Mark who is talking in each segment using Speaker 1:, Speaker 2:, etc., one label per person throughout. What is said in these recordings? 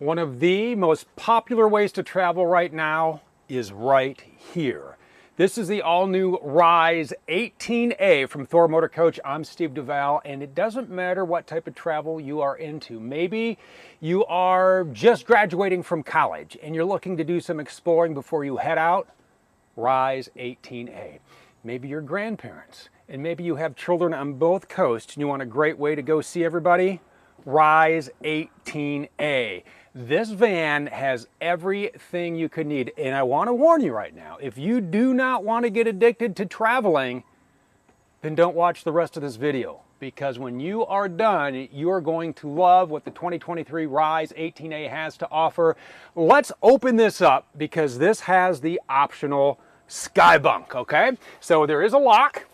Speaker 1: One of the most popular ways to travel right now is right here. This is the all-new Rize 18A from Thor Motor Coach. I'm Steve Duval, and it doesn't matter what type of travel you are into. Maybe you are just graduating from college and you're looking to do some exploring before you head out. Rize 18A. Maybe you're grandparents, and maybe you have children on both coasts and you want a great way to go see everybody. Rize 18A. This van has everything you could need, and I want to warn you right now, if you do not want to get addicted to traveling, then don't watch the rest of this video, because when you are done, you are going to love what the 2023 Rize 18A has to offer. Let's open this up, because this has the optional sky bunk, okay? So there is a lock.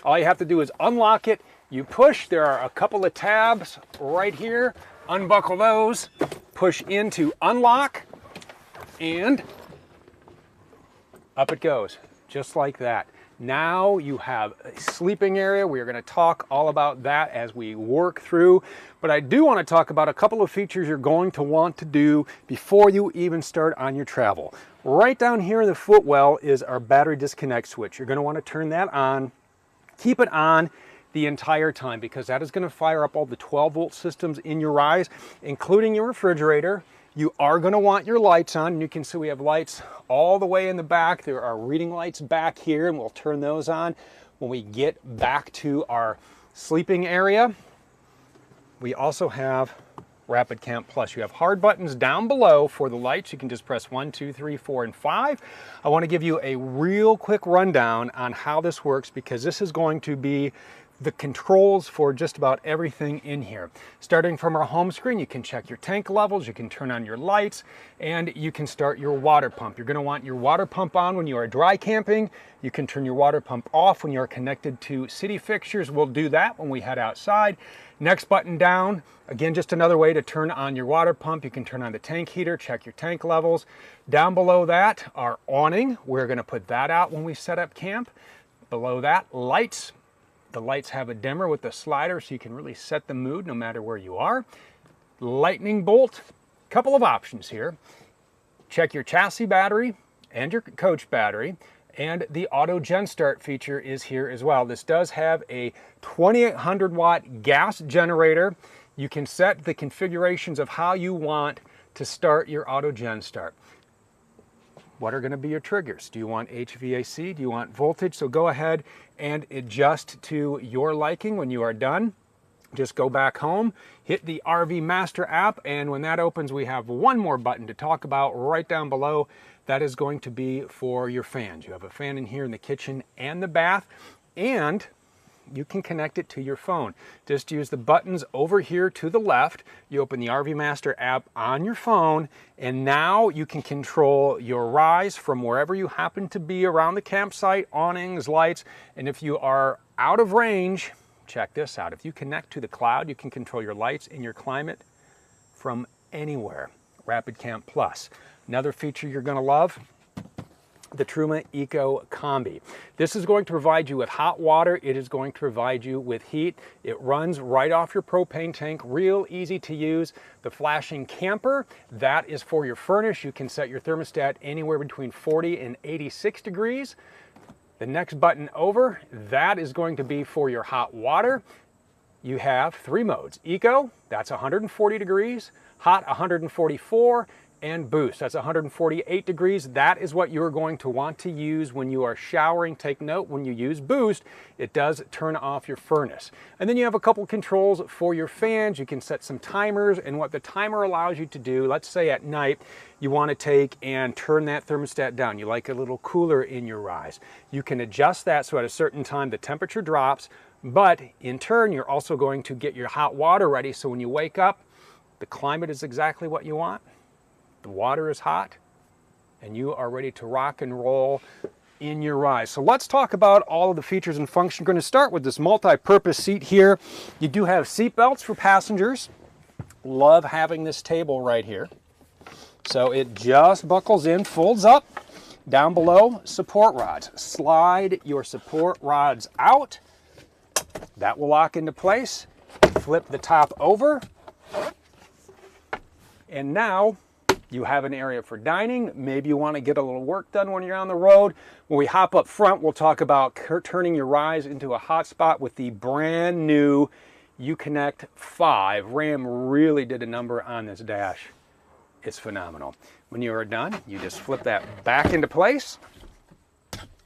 Speaker 1: All you have to do is unlock it. You push, there are a couple of tabs right here. Unbuckle those, push into unlock, and up it goes, just like that. Now you have a sleeping area. We are going to talk all about that as we work through, but I do want to talk about a couple of features you're going to want to do before you even start on your travel. Right down here in the footwell is our battery disconnect switch. You're going to want to turn that on, keep it on the entire time, because that is going to fire up all the 12-volt systems in your Rize, including your refrigerator. You are going to want your lights on, and you can see we have lights all the way in the back. There are reading lights back here, and we'll turn those on when we get back to our sleeping area. We also have Rapid Camp Plus. You have hard buttons down below for the lights. You can just press 1, 2, 3, 4, and 5. I want to give you a real quick rundown on how this works, because this is going to be the controls for just about everything in here. Starting from our home screen, you can check your tank levels, you can turn on your lights, and you can start your water pump. You're going to want your water pump on when you are dry camping. You can turn your water pump off when you are connected to city fixtures. We'll do that when we head outside. Next button down, again, just another way to turn on your water pump. You can turn on the tank heater, check your tank levels. Down below that, our awning. We're going to put that out when we set up camp. Below that, lights. The lights have a dimmer with a slider, so you can really set the mood no matter where you are. Lightning bolt, couple of options here. Check your chassis battery and your coach battery, and the auto gen start feature is here as well. This does have a 2800 watt gas generator. You can set the configurations of how you want to start your auto gen start. What are going to be your triggers? Do you want HVAC? Do you want voltage? So go ahead and adjust to your liking. When you are done, just go back home, hit the RV Master app, and when that opens, we have one more button to talk about right down below. That is going to be for your fans. You have a fan in here in the kitchen and the bath, and you can connect it to your phone. Just use the buttons over here to the left. You open the RV Master app on your phone, and now you can control your Rize from wherever you happen to be around the campsite, awnings, lights, and if you are out of range, check this out. If you connect to the cloud, you can control your lights and your climate from anywhere. Rapid Camp Plus. Another feature you're going to love, the Truma Eco Combi. This is going to provide you with hot water. It is going to provide you with heat. It runs right off your propane tank, real easy to use. The flashing camper, that is for your furnace. You can set your thermostat anywhere between 40 and 86 degrees. The next button over, that is going to be for your hot water. You have 3 modes. Eco, that's 140 degrees, hot 144, and boost, that's 148 degrees. That is what you're going to want to use when you are showering. Take note, when you use boost, it does turn off your furnace. And then you have a couple controls for your fans. You can set some timers, and what the timer allows you to do, let's say at night, you want to take and turn that thermostat down. You like a little cooler in your Rize. You can adjust that so at a certain time the temperature drops, but in turn, you're also going to get your hot water ready, so when you wake up, the climate is exactly what you want. The water is hot, and you are ready to rock and roll in your Rize. So let's talk about all of the features and functions. We're going to start with this multi-purpose seat here. You do have seat belts for passengers. Love having this table right here. So it just buckles in, folds up. Down below, support rods. Slide your support rods out. That will lock into place. Flip the top over. And now you have an area for dining. Maybe you want to get a little work done when you're on the road. When we hop up front, we'll talk about turning your Rize into a hotspot with the brand new Uconnect 5. Ram really did a number on this dash. It's phenomenal. When you are done, you just flip that back into place.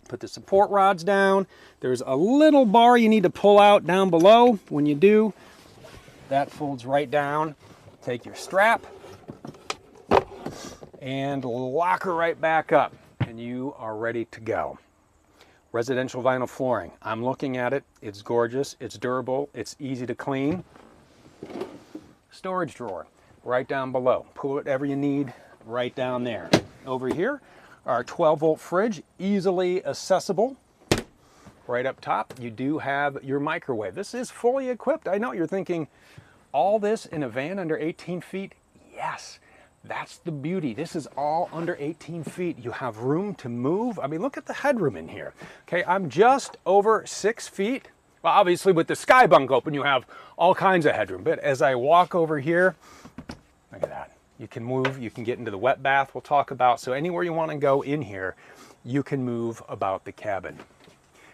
Speaker 1: Put the support rods down. There's a little bar you need to pull out down below. When you do, that folds right down. Take your strap and lock her right back up, and you are ready to go. Residential vinyl flooring. I'm looking at it. It's gorgeous. It's durable. It's easy to clean. Storage drawer right down below. Put whatever you need right down there. Over here, our 12-volt fridge, easily accessible. Right up top, you do have your microwave. This is fully equipped. I know you're thinking, all this in a van under 18 feet? Yes, that's the beauty. This is all under 18 feet. You have room to move. I mean, look at the headroom in here. Okay, I'm just over 6 feet. Well, obviously with the sky bunk open, you have all kinds of headroom. But as I walk over here, look at that. You can move, you can get into the wet bath we'll talk about. So anywhere you want to go in here, you can move about the cabin.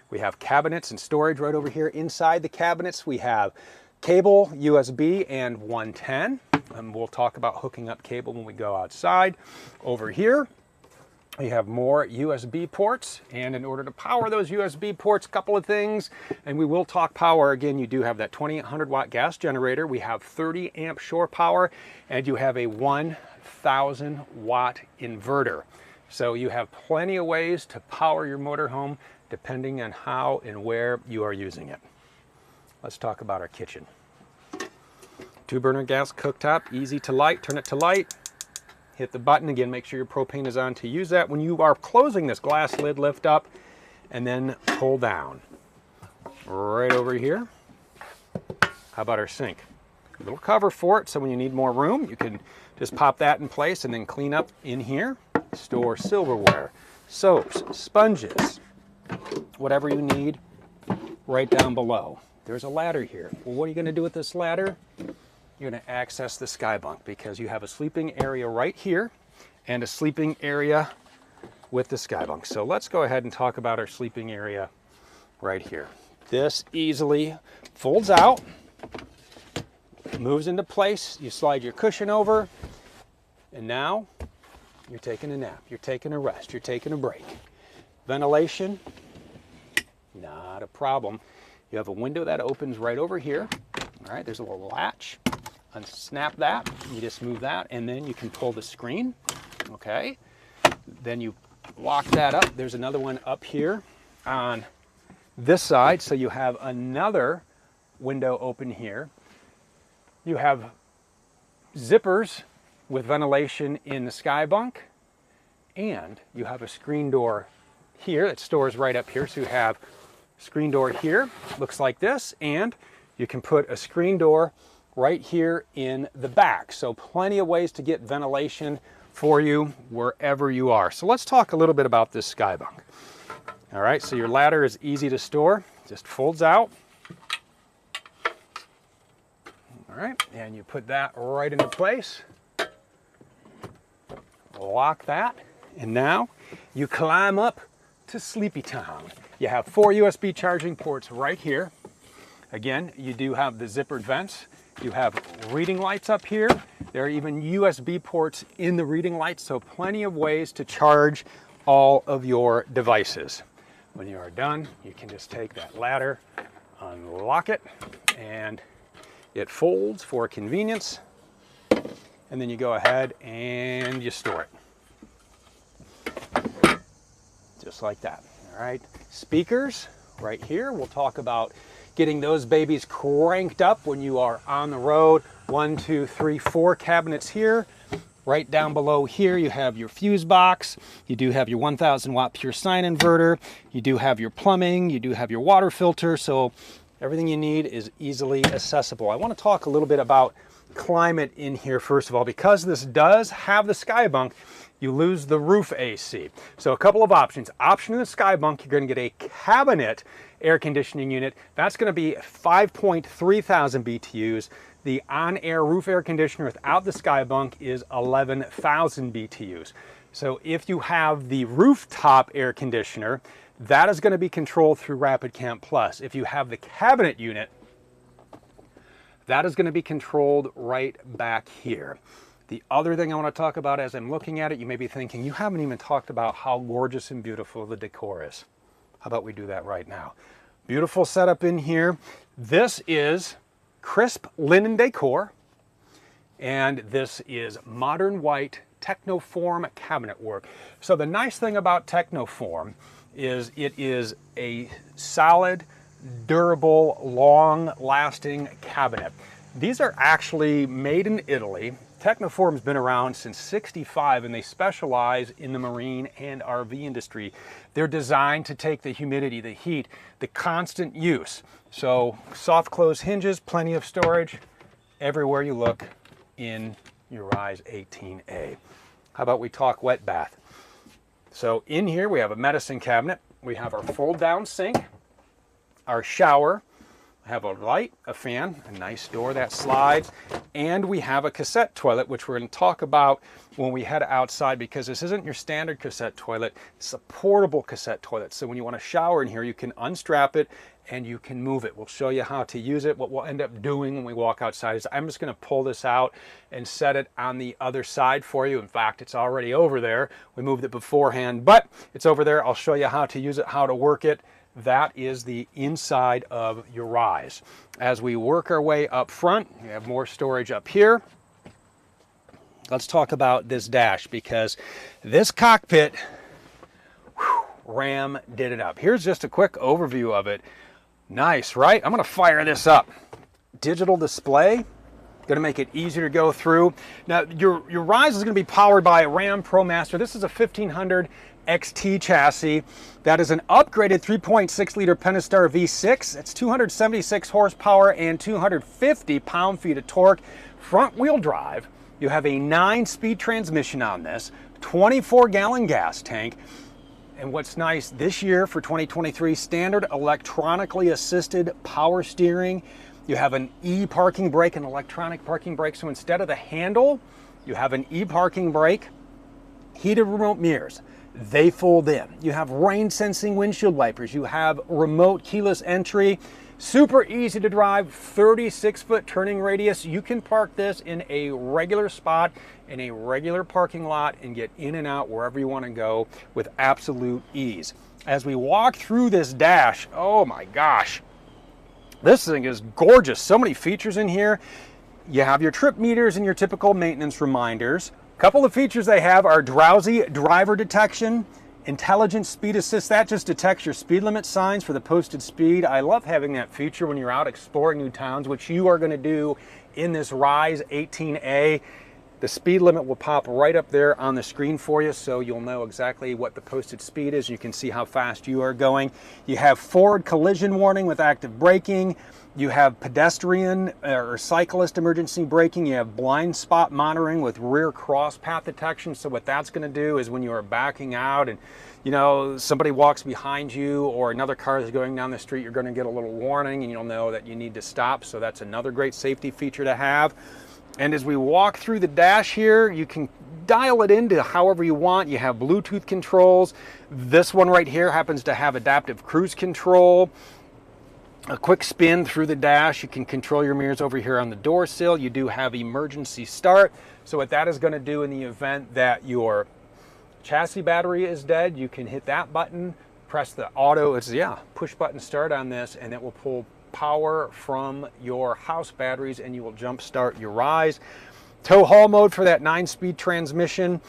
Speaker 1: We have cabinets and storage right over here. Inside the cabinets, we have cable, USB, and 110. And we'll talk about hooking up cable when we go outside. Over here, we have more USB ports. And in order to power those USB ports, a couple of things. And we will talk power. Again, you do have that 2800 watt gas generator. We have 30 amp shore power. And you have a 1000 watt inverter. So you have plenty of ways to power your motorhome depending on how and where you are using it. Let's talk about our kitchen. 2-burner gas cooktop, easy to light. Turn it to light. Hit the button again, make sure your propane is on to use that. When you are closing this glass lid, lift up and then pull down. Right over here. How about our sink? A little cover for it, so when you need more room, you can just pop that in place and then clean up in here. Store silverware, soaps, sponges, whatever you need right down below. There's a ladder here. Well, what are you going to do with this ladder? You're going to access the sky bunk because you have a sleeping area right here and a sleeping area with the sky bunk. So let's go ahead and talk about our sleeping area right here. This easily folds out, moves into place. You slide your cushion over, and now you're taking a nap. You're taking a rest. You're taking a break. Ventilation, not a problem. You have a window that opens right over here. All right, there's a little latch. Unsnap that, you just move that, and then you can pull the screen, okay? Then you lock that up. There's another one up here on this side, so you have another window open here. You have zippers with ventilation in the sky bunk, and you have a screen door here that stores right up here, so you have screen door here, looks like this, and you can put a screen door right here in the back. So plenty of ways to get ventilation for you wherever you are. So let's talk a little bit about this sky bunk. All right, so your ladder is easy to store, just folds out. All right, and you put that right into place. Lock that, and now you climb up to Sleepy Town. You have 4 USB charging ports right here. Again, you do have the zippered vents. You have reading lights up here. There are even USB ports in the reading lights, so plenty of ways to charge all of your devices. When you are done, you can just take that ladder, unlock it, and it folds for convenience. And then you go ahead and you store it. Just like that, all right? Speakers right here. We'll talk about getting those babies cranked up when you are on the road. 1, 2, 3, 4 cabinets here. Right down below here, you have your fuse box. You do have your 1000 watt pure sine inverter. You do have your plumbing. You do have your water filter. So everything you need is easily accessible. I want to talk a little bit about climate in here first of all. Because this does have the sky bunk, you lose the roof AC. So a couple of options. Option in the sky bunk, you're going to get a cabinet air conditioning unit. That's going to be 5.3 thousand BTUs. The on-air roof air conditioner without the Skybunk is 11,000 BTUs. So if you have the rooftop air conditioner, that is going to be controlled through Rapid Camp Plus. If you have the cabinet unit, that is going to be controlled right back here. The other thing I want to talk about as I'm looking at it, you may be thinking, you haven't even talked about how gorgeous and beautiful the decor is. How about we do that right now? Beautiful setup in here. This is crisp linen decor, and this is modern white Technoform cabinet work. So the nice thing about Technoform is it is a solid, durable, long-lasting cabinet. These are actually made in Italy. Technoform's been around since '65, and they specialize in the marine and RV industry. They're designed to take the humidity, the heat, the constant use. So soft close hinges, plenty of storage everywhere you look in your Rize 18A. How about we talk wet bath? So in here we have a medicine cabinet, we have our fold down sink, our shower, have a light, a fan, a nice door that slides, and we have a cassette toilet, which we're going to talk about when we head outside, because this isn't your standard cassette toilet, it's a portable cassette toilet. So when you want to shower in here, you can unstrap it and you can move it. We'll show you how to use it. What we'll end up doing when we walk outside is I'm just going to pull this out and set it on the other side for you. In fact, it's already over there. We moved it beforehand, but it's over there. I'll show you how to use it, how to work it. That is the inside of your Rize. As we work our way up front, we have more storage up here. Let's talk about this dash, because this cockpit, whew, Ram did it up. Here's just a quick overview of it. Nice, right? I'm going to fire this up. Digital display, going to make it easier to go through. Now, your Rize is going to be powered by a Ram ProMaster. This is a 1500 XT chassis. That is an upgraded 3.6 liter Pentastar V6. It's 276 horsepower and 250 pound-feet of torque. Front wheel drive. You have a 9-speed transmission on this, 24-gallon gas tank. And what's nice this year for 2023, standard electronically assisted power steering. You have an e-parking brake, an electronic parking brake. So instead of the handle, you have an e-parking brake, heated remote mirrors. They fold in. You have rain sensing windshield wipers. You have remote keyless entry. Super easy to drive, 36-foot turning radius. You can park this in a regular spot, in a regular parking lot, and get in and out wherever you want to go with absolute ease. As we walk through this dash, oh my gosh, this thing is gorgeous. So many features in here. You have your trip meters and your typical maintenance reminders. A couple of features they have are drowsy driver detection, intelligent speed assist. That just detects your speed limit signs for the posted speed. I love having that feature when you're out exploring new towns, which you are going to do in this Rize 18A. The speed limit will pop right up there on the screen for you, so you'll know exactly what the posted speed is. You can see how fast you are going. You have forward collision warning with active braking. You have pedestrian or cyclist emergency braking. You have blind spot monitoring with rear cross path detection. So what that's going to do is when you are backing out and somebody walks behind you or another car is going down the street, you're going to get a little warning and you'll know that you need to stop. So that's another great safety feature to have. And as we walk through the dash here, you can dial it into however you want. You have Bluetooth controls. This one right here happens to have adaptive cruise control. A quick spin through the dash. You can control your mirrors over here on the door sill. You do have emergency start. So what that is going to do in the event that your chassis battery is dead, you can hit that button, press the auto, push button start on this, and it will pull power from your house batteries and you will jump start your Rize. Tow haul mode for that 9-speed transmission.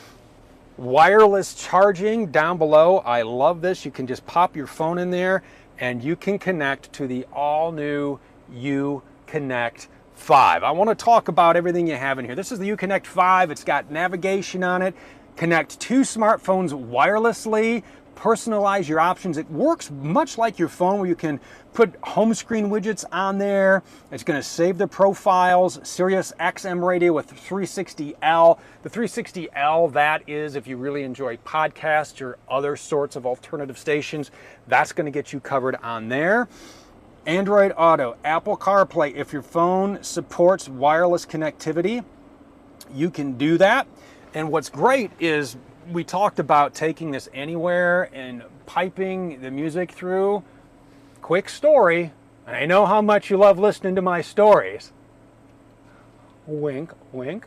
Speaker 1: Wireless charging down below. I love this. You can just pop your phone in there and you can connect to the all-new Uconnect 5. I want to talk about everything you have in here. This is the Uconnect 5. It's got navigation on it. Connect 2 smartphones wirelessly. Personalize your options. It works much like your phone where you can put home screen widgets on there. It's going to save the profiles. Sirius XM radio with 360L. The 360L, that is if you really enjoy podcasts or other sorts of alternative stations, that's going to get you covered on there. Android Auto, Apple CarPlay. If your phone supports wireless connectivity, you can do that. And what's great is we talked about taking this anywhere and piping the music through. Quick story, and I know how much you love listening to my stories. Wink, wink.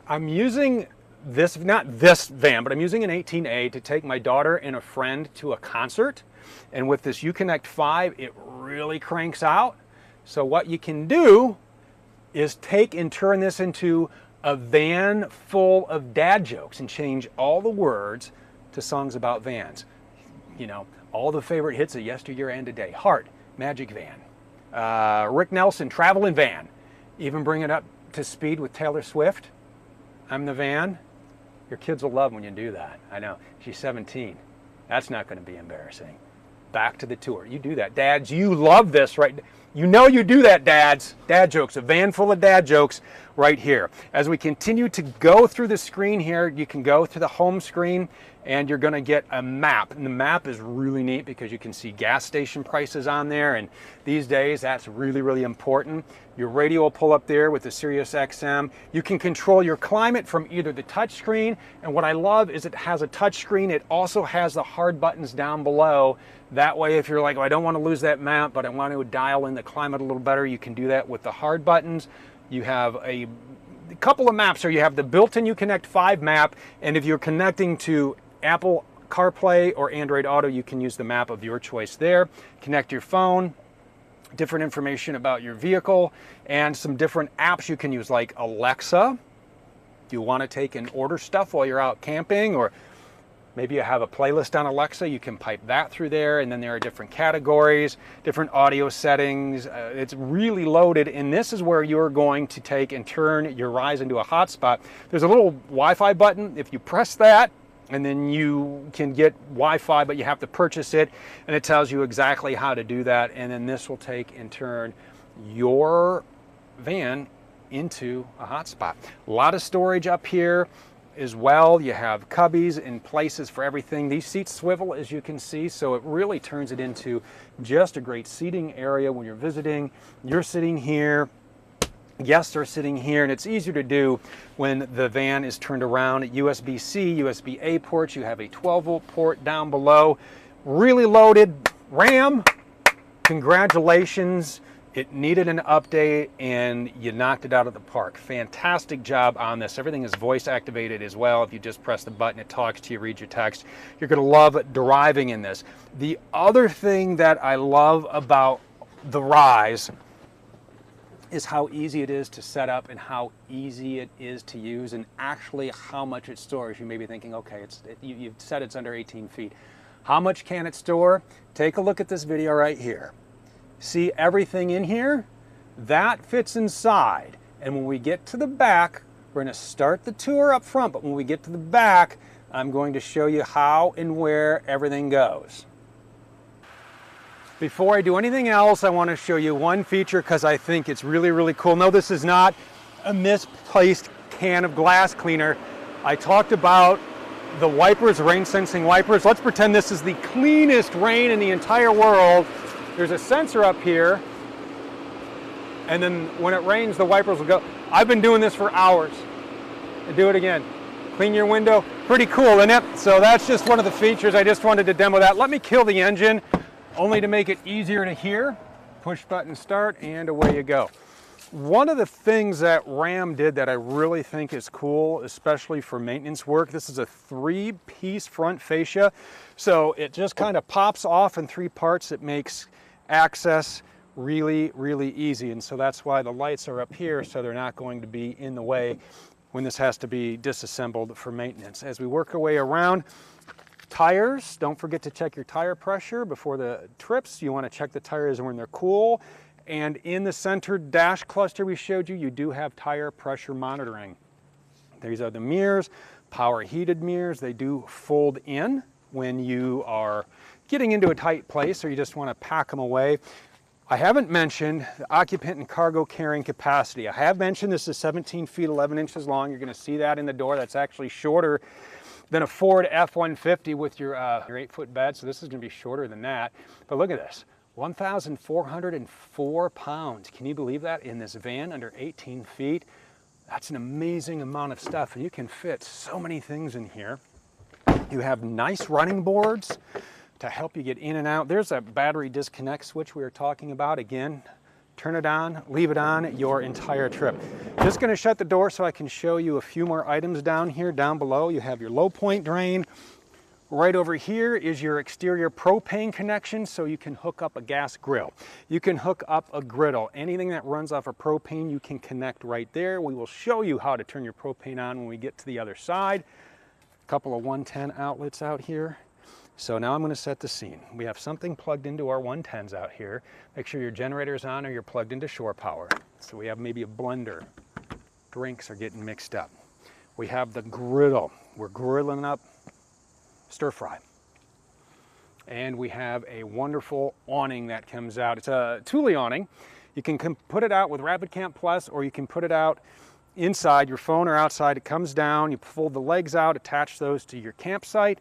Speaker 1: I'm using this, not this van, but I'm using an 18A to take my daughter and a friend to a concert. And with this Uconnect 5, it really cranks out. So what you can do is take and turn this into a van full of dad jokes and change all the words to songs about vans. You know, all the favorite hits of yesteryear and today. Heart, Magic Van. Rick Nelson, Traveling Van. Even bring it up to speed with Taylor Swift. I'm the van. Your kids will love when you do that. I know. She's 17. That's not going to be embarrassing. Back to the tour. You do that. Dads, you love this, right? You know you do that, dads. Dad jokes. A van full of dad jokes right here. As we continue to go through the screen here, you can go to the home screen and you're going to get a map. And the map is really neat because you can see gas station prices on there. And these days, that's really, really important. Your radio will pull up there with the Sirius XM. You can control your climate from either the touch screen. And what I love is it has a touch screen. It also has the hard buttons down below. That way, if you're like, oh, I don't want to lose that map, but I want to dial in the climate a little better, you can do that with the hard buttons. You have a couple of maps here. You have the built-in Uconnect 5 map, and if you're connecting to Apple CarPlay or Android Auto, you can use the map of your choice there. Connect your phone, different information about your vehicle, and some different apps you can use like Alexa. Do you want to take and order stuff while you're out camping, or maybe you have a playlist on Alexa, you can pipe that through there, and then there are different categories, different audio settings. It's really loaded, and this is where you're going to take and turn your Rize into a hotspot. There's a little Wi-Fi button. If you press that, and then you can get Wi-Fi, but you have to purchase it, and it tells you exactly how to do that, and then this will take and turn your van into a hotspot. A lot of storage up here as well. You have cubbies and places for everything. These seats swivel, as you can see, so it really turns it into just a great seating area when you're visiting. You're sitting here, guests are sitting here, and it's easier to do when the van is turned around. USB-C, USB-A ports. You have a 12-volt port down below. Really loaded. RAM, congratulations. It needed an update and you knocked it out of the park. Fantastic job on this. Everything is voice activated as well. If you just press the button, it talks to you, reads your text. You're going to love driving in this. The other thing that I love about the Rize is how easy it is to set up and how easy it is to use, and actually how much it stores. You may be thinking, okay, you've said it's under 18 feet. How much can it store? Take a look at this video right here. See everything in here? That fits inside. And when we get to the back, we're going to start the tour up front, but when we get to the back, I'm going to show you how and where everything goes. Before I do anything else, I want to show you one feature because I think it's really, really cool. No, this is not a misplaced can of glass cleaner. I talked about the wipers, rain sensing wipers. Let's pretend this is the cleanest rain in the entire world. There's a sensor up here, and then when it rains, the wipers will go. I've been doing this for hours. I'll do it again. Clean your window. Pretty cool, isn't it? So that's just one of the features. I just wanted to demo that. Let me kill the engine, only to make it easier to hear. Push button start, and away you go. One of the things that Ram did that I really think is cool, especially for maintenance work, this is a 3-piece front fascia. So it just kind of pops off in 3 parts. It makes access really, really easy. And so that's why the lights are up here, so they're not going to be in the way when this has to be disassembled for maintenance. As we work our way around, tires, don't forget to check your tire pressure before the trips. You want to check the tires when they're cool. And in the center dash cluster we showed you, you do have tire pressure monitoring. These are the mirrors, power heated mirrors. They do fold in when you are getting into a tight place or you just want to pack them away. I haven't mentioned the occupant and cargo carrying capacity. I have mentioned this is 17 feet 11 inches long. You're going to see that in the door. That's actually shorter than a Ford F-150 with your 8-foot bed. So this is going to be shorter than that. But look at this. 1,404 pounds. Can you believe that in this van under 18 feet? That's an amazing amount of stuff, and you can fit so many things in here. You have nice running boards to help you get in and out. There's a battery disconnect switch we were talking about. Again, turn it on, leave it on your entire trip. Just gonna shut the door so I can show you a few more items down here. Down below, you have your low point drain. Right over here is your exterior propane connection, so you can hook up a gas grill. You can hook up a griddle. Anything that runs off of propane, you can connect right there. We will show you how to turn your propane on when we get to the other side. A couple of 110 outlets out here. So now I'm going to set the scene. We have something plugged into our 110s out here. Make sure your generator's on or you're plugged into shore power. So we have maybe a blender. Drinks are getting mixed up. We have the griddle. We're grilling up stir fry. And we have a wonderful awning that comes out. It's a Thule awning. You can put it out with Rapid Camp Plus, or you can put it out inside your phone or outside. It comes down, you fold the legs out, attach those to your campsite.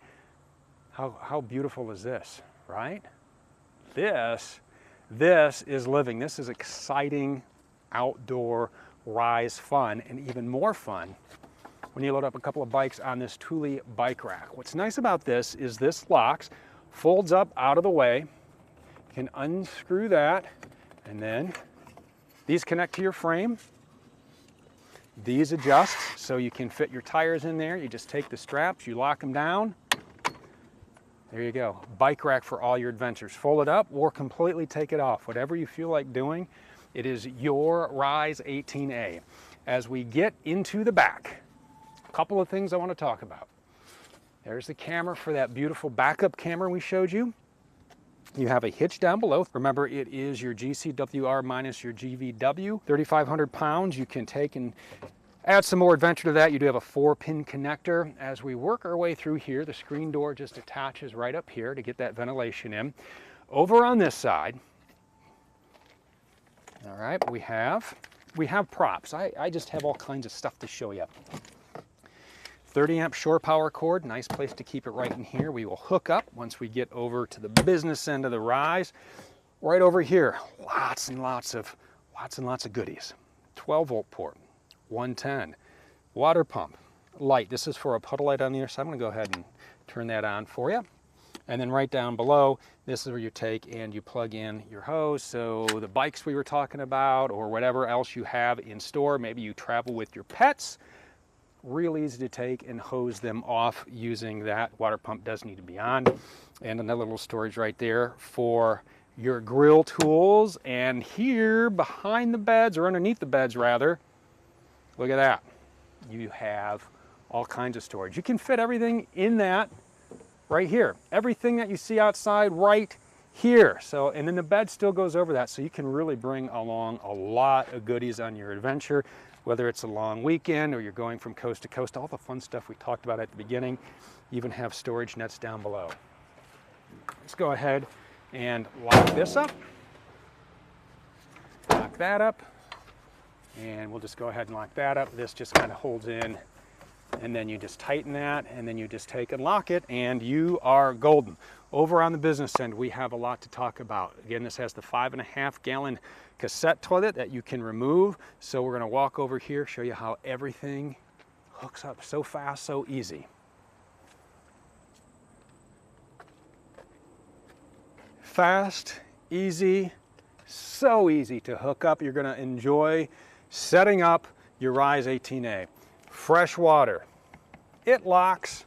Speaker 1: How beautiful is this, right? This is living. This is exciting outdoor Rize fun, and even more fun when you load up a couple of bikes on this Thule bike rack. What's nice about this is this locks, folds up out of the way. You can unscrew that, and then these connect to your frame. These adjust so you can fit your tires in there. You just take the straps, you lock them down. There you go. Bike rack for all your adventures. Fold it up or completely take it off. Whatever you feel like doing, it is your Rize 18A. As we get into the back, a couple of things I want to talk about. There's the camera for that beautiful backup camera we showed you. You have a hitch down below. Remember, it is your GCWR minus your GVW. 3,500 pounds. You can take and add some more adventure to that. You do have a 4-pin connector. As we work our way through here, the screen door just attaches right up here to get that ventilation in. Over on this side, all right, we have props. I just have all kinds of stuff to show you. 30 amp shore power cord, nice place to keep it right in here. We will hook up once we get over to the business end of the Rize. Right over here, lots and lots of goodies. 12-volt port. 110, water pump, light. This is for a puddle light on the other side. I'm going to go ahead and turn that on for you. And then right down below, this is where you take and you plug in your hose. So the bikes we were talking about, or whatever else you have in store, maybe you travel with your pets, real easy to take and hose them off using that. Water pump does need to be on. And another little storage right there for your grill tools. And here behind the beds, or underneath the beds rather, look at that. You have all kinds of storage. You can fit everything in that right here. Everything that you see outside right here. So, and then the bed still goes over that, so you can really bring along a lot of goodies on your adventure, whether it's a long weekend or you're going from coast to coast. All the fun stuff we talked about at the beginning. You even have storage nets down below. Let's go ahead and lock this up. Lock that up. And we'll just go ahead and lock that up. This just kind of holds in, and then you just tighten that, and then you just take and lock it, and you are golden. Over on the business end, we have a lot to talk about. Again, this has the 5.5 gallon cassette toilet that you can remove. So we're going to walk over here, show you how everything hooks up so fast, so easy. Fast, easy, so easy to hook up. You're going to enjoy setting up your Rize 18A. Fresh water. It locks.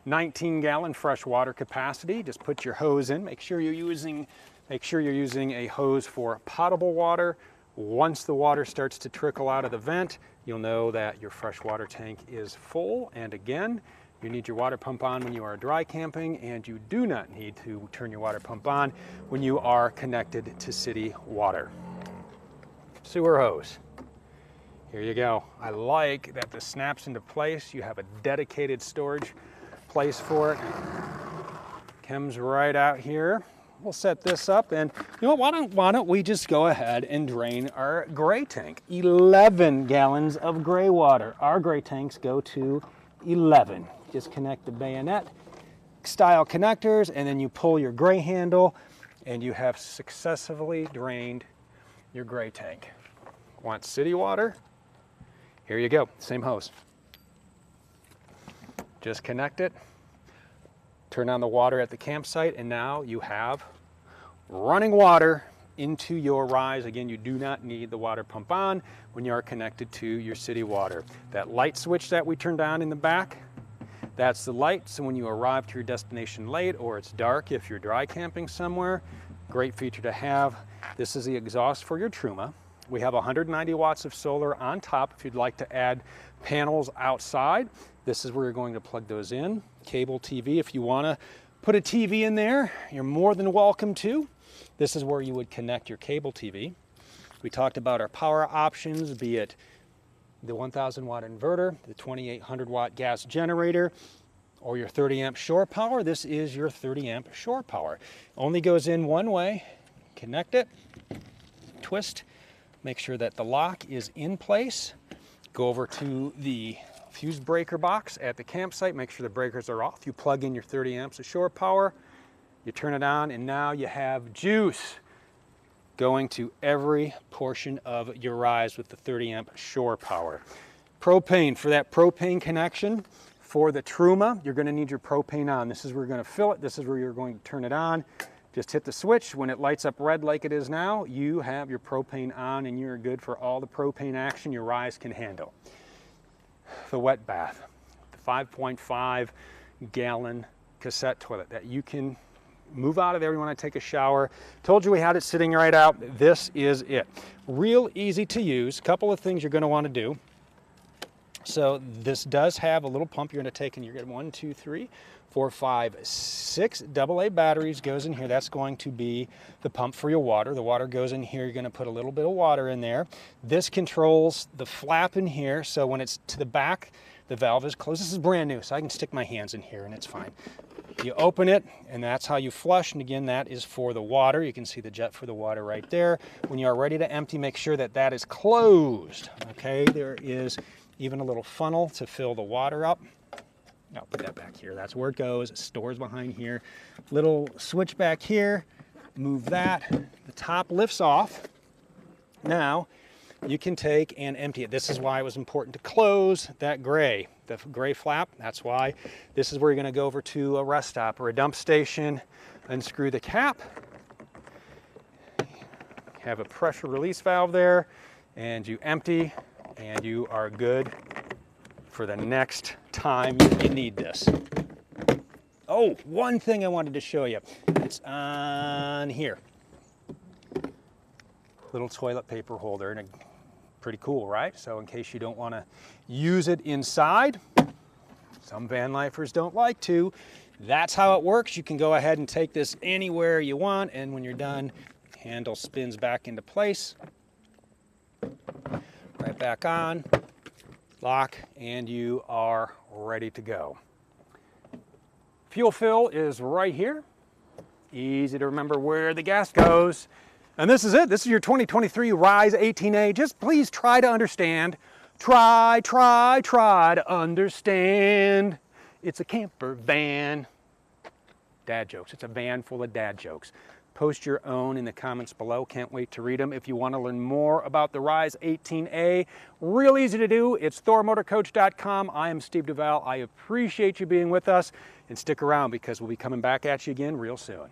Speaker 1: 19 gallon fresh water capacity. Just put your hose in. Make sure you're using a hose for potable water. Once the water starts to trickle out of the vent, you'll know that your fresh water tank is full. And again, you need your water pump on when you are dry camping, and you do not need to turn your water pump on when you are connected to city water. Sewer hose. Here you go. I like that this snaps into place. You have a dedicated storage place for it. Comes right out here. We'll set this up, and you know what, why don't we just go ahead and drain our gray tank. 11 gallons of gray water. Our gray tanks go to 11. Just connect the bayonet style connectors, and then you pull your gray handle, and you have successfully drained your gray tank. Want city water? Here you go, same hose. Just connect it, turn on the water at the campsite, and now you have running water into your Rize. Again, you do not need the water pump on when you are connected to your city water. That light switch that we turned on in the back, that's the light, so when you arrive to your destination late or it's dark if you're dry camping somewhere, great feature to have. This is the exhaust for your Truma. We have 190 watts of solar on top if you'd like to add panels outside. This is where you're going to plug those in. Cable TV, if you want to put a TV in there, you're more than welcome to. This is where you would connect your cable TV. We talked about our power options, be it the 1000 watt inverter, the 2800 watt gas generator, or your 30 amp shore power. This is your 30 amp shore power. Only goes in one way. Connect it, twist, make sure that the lock is in place. Go over to the fuse breaker box at the campsite, make sure the breakers are off. You plug in your 30 amps of shore power, you turn it on, and now you have juice going to every portion of your Rize with the 30 amp shore power. Propane, for that propane connection, for the Truma, you're going to need your propane on. This is where you're going to fill it, this is where you're going to turn it on. Just hit the switch. When it lights up red like it is now, you have your propane on and you're good for all the propane action your Rize can handle. The wet bath, the 5.5 gallon cassette toilet that you can move out of there when you want to take a shower. Told you we had it sitting right out. This is it. Real easy to use. Couple of things you're going to want to do. So this does have a little pump you're going to take, and you're going to 1, 2, 3, 4, 5, 6 AA batteries goes in here. That's going to be the pump for your water. The water goes in here. You're going to put a little bit of water in there. This controls the flap in here. So when it's to the back, the valve is closed. This is brand new, so I can stick my hands in here and it's fine. You open it, and that's how you flush. And again, that is for the water. You can see the jet for the water right there. When you are ready to empty, make sure that that is closed. Okay, there is even a little funnel to fill the water up. I'll put that back here. That's where it goes. It stores behind here. Little switch back here. Move that. The top lifts off. Now you can take and empty it. This is why it was important to close that gray, the gray flap. That's why this is where you're going to go over to a rest stop or a dump station, unscrew the cap, have a pressure release valve there, and you empty, and you are good for the next time you need this. Oh, one thing I wanted to show you. It's on here. Little toilet paper holder, and pretty cool, right? So in case you don't want to use it inside, some van lifers don't like to, that's how it works. You can go ahead and take this anywhere you want, and when you're done, handle spins back into place, right back on, lock, and you are ready to go. Fuel fill is right here. Easy to remember where the gas goes. And this is it. This is your 2023 Rize 18A. Just please try to understand. Try to understand. It's a camper van. Dad jokes. It's a van full of dad jokes. Post your own in the comments below. Can't wait to read them. If you want to learn more about the Rize 18A, real easy to do. It's thormotorcoach.com. I am Steve Duval. I appreciate you being with us, and stick around because we'll be coming back at you again real soon.